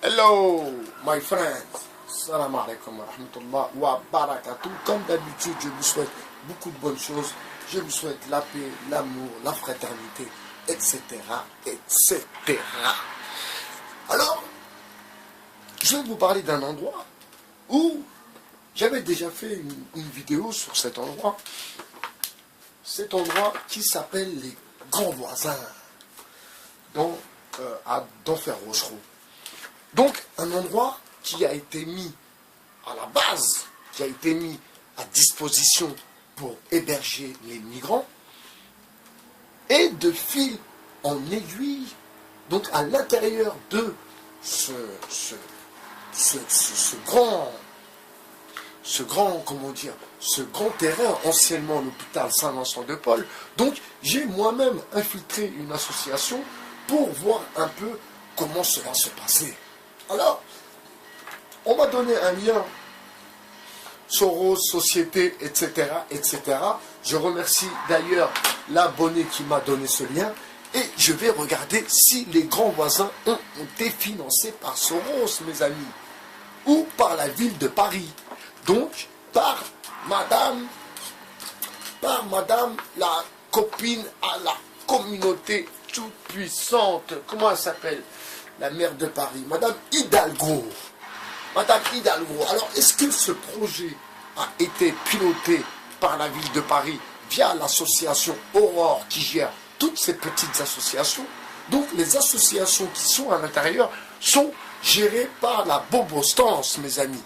Hello, my friends. Salam alaikum wa rahmatullah wa barakatuh. Comme d'habitude, je vous souhaite beaucoup de bonnes choses. Je vous souhaite la paix, l'amour, la fraternité, etc., etc. Alors, je vais vous parler d'un endroit où j'avais déjà fait une vidéo sur cet endroit. Cet endroit qui s'appelle les Grands Voisins, à Denfert-Rochereau. Donc, un endroit qui a été mis à la base, qui a été mis à disposition pour héberger les migrants, et de fil en aiguille, donc à l'intérieur de ce grand terrain, anciennement l'hôpital Saint-Vincent-de-Paul. Donc, j'ai moi-même infiltré une association pour voir un peu comment cela se passait. Alors, on m'a donné un lien, Soros, Société, etc., etc. Je remercie d'ailleurs l'abonné qui m'a donné ce lien. Et je vais regarder si les Grands Voisins ont été financés par Soros, mes amis. Ou par la ville de Paris. Donc, par madame la copine à la communauté toute puissante. Comment elle s'appelle? La maire de Paris, Madame Hidalgo. Madame Hidalgo. Alors, est-ce que ce projet a été piloté par la ville de Paris via l'association Aurore qui gère toutes ces petites associations? Donc, les associations qui sont à l'intérieur sont gérées par la bobostance, mes amis.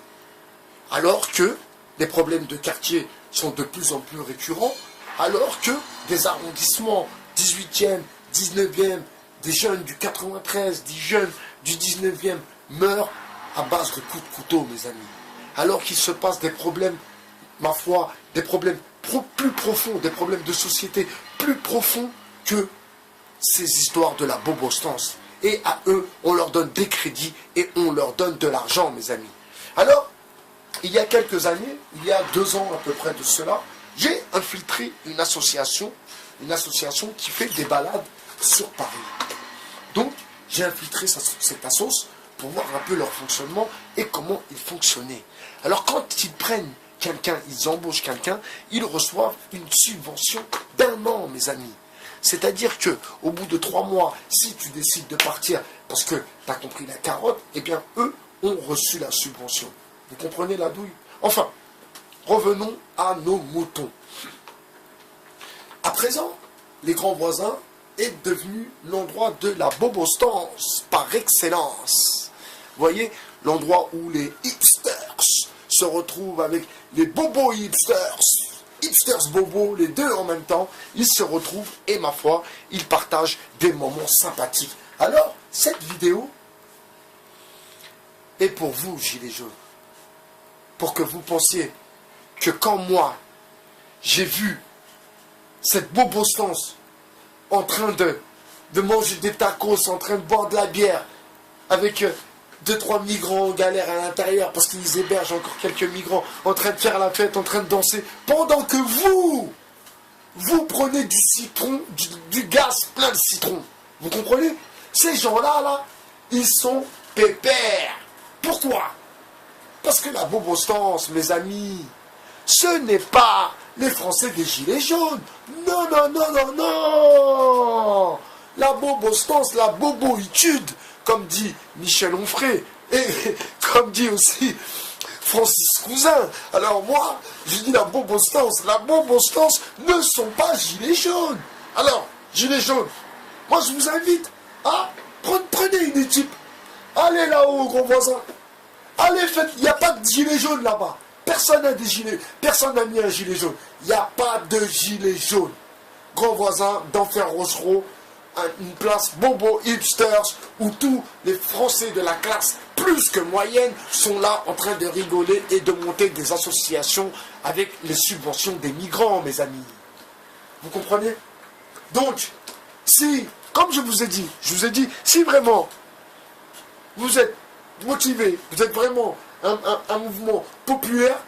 Alors que les problèmes de quartier sont de plus en plus récurrents, alors que des arrondissements 18e, 19e, des jeunes du 93, des jeunes du 19e meurent à base de coups de couteau, mes amis. Alors qu'il se passe des problèmes, ma foi, des problèmes plus profonds, des problèmes de société plus profonds que ces histoires de la bobostance. Et à eux, on leur donne des crédits et on leur donne de l'argent, mes amis. Alors, il y a quelques années, il y a 2 ans à peu près de cela, j'ai infiltré une association qui fait des balades sur Paris. Donc, j'ai infiltré cette assoce pour voir un peu leur fonctionnement et comment ils fonctionnaient. Alors, quand ils prennent quelqu'un, ils embauchent quelqu'un, ils reçoivent une subvention d'1 an, mes amis. C'est-à-dire que au bout de 3 mois, si tu décides de partir parce que tu as compris la carotte, eh bien, eux ont reçu la subvention. Vous comprenez la douille? Enfin, revenons à nos moutons. À présent, les Grands Voisins est devenu l'endroit de la bobostance par excellence. Vous voyez, l'endroit où les hipsters se retrouvent avec les bobos hipsters bobos, les deux en même temps, ils se retrouvent et ma foi, ils partagent des moments sympathiques. Alors, cette vidéo est pour vous, gilets jaunes, pour que vous pensiez que quand moi, j'ai vu cette bobostance en train de manger des tacos, en train de boire de la bière, avec 2-3 migrants en galère à l'intérieur, parce qu'ils hébergent encore quelques migrants, en train de faire la fête, en train de danser, pendant que vous prenez du citron, du gaz plein de citron. Vous comprenez? Ces gens-là, ils sont pépères. Pourquoi? Parce que la bobostance, mes amis, ce n'est pas les Français des Gilets jaunes. Non, non, non, non, non. La bobostance, la boboïtude, comme dit Michel Onfray, et comme dit aussi Francis Cousin. Alors moi, je dis la bobostance ne sont pas Gilets jaunes. Alors, Gilets jaunes, moi je vous invite à prenez une équipe. Allez là-haut, Grands Voisins. Allez, faites, il n'y a pas de Gilets jaunes là-bas. Personne n'a des gilets, personne n'a mis un gilet jaune. Il n'y a pas de gilet jaune. Grands Voisins, Denfert-Rochereau, une place bobo hipsters où tous les Français de la classe plus que moyenne sont là en train de rigoler et de monter des associations avec les subventions des migrants, mes amis. Vous comprenez? Donc, si, comme je vous ai dit, si vraiment vous êtes motivé, vous êtes vraiment un mouvement populaire,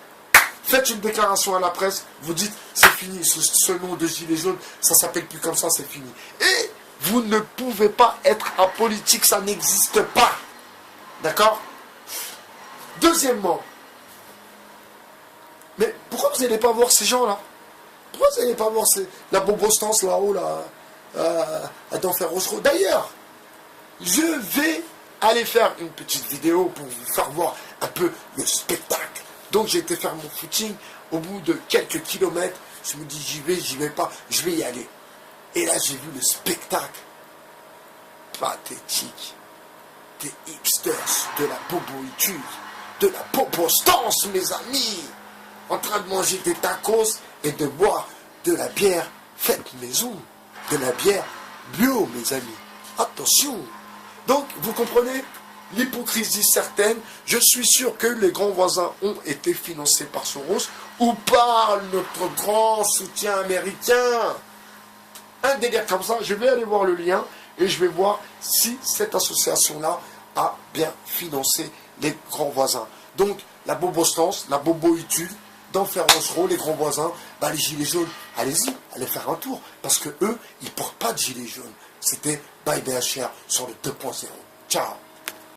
faites une déclaration à la presse, vous dites c'est fini, ce nom de gilet jaune, ça s'appelle plus comme ça, c'est fini. Et vous ne pouvez pas être apolitique, ça n'existe pas. D'accord? Deuxièmement, mais pourquoi vous n'allez pas voir ces gens-là? Pourquoi vous n'allez pas voir la bobostance là-haut, là, à d'enfer Rosero? D'ailleurs, je vais aller faire une petite vidéo pour vous faire voir un peu le spectacle. Donc j'ai été faire mon footing. Au bout de quelques kilomètres, je me dis j'y vais pas, je vais y aller. Et là j'ai vu le spectacle. Pathétique. Des hipsters, de la boboïtude, de la bobostance, mes amis. En train de manger des tacos et de boire de la bière faite maison. De la bière bio, mes amis. Attention. Donc, vous comprenez l'hypocrisie certaine. Je suis sûr que les grands voisins ont été financés par Soros ou par notre grand soutien américain. Un délire comme ça, je vais aller voir le lien et je vais voir si cette association-là a bien financé les grands voisins. Donc, la bobostance, la boboïtude, d'enfer Rosero, les grands voisins, bah, les gilets jaunes, allez-y, allez faire un tour. Parce que eux, ils portent pas de gilets jaunes. C'était Bye BHR sur le 2.0. Ciao.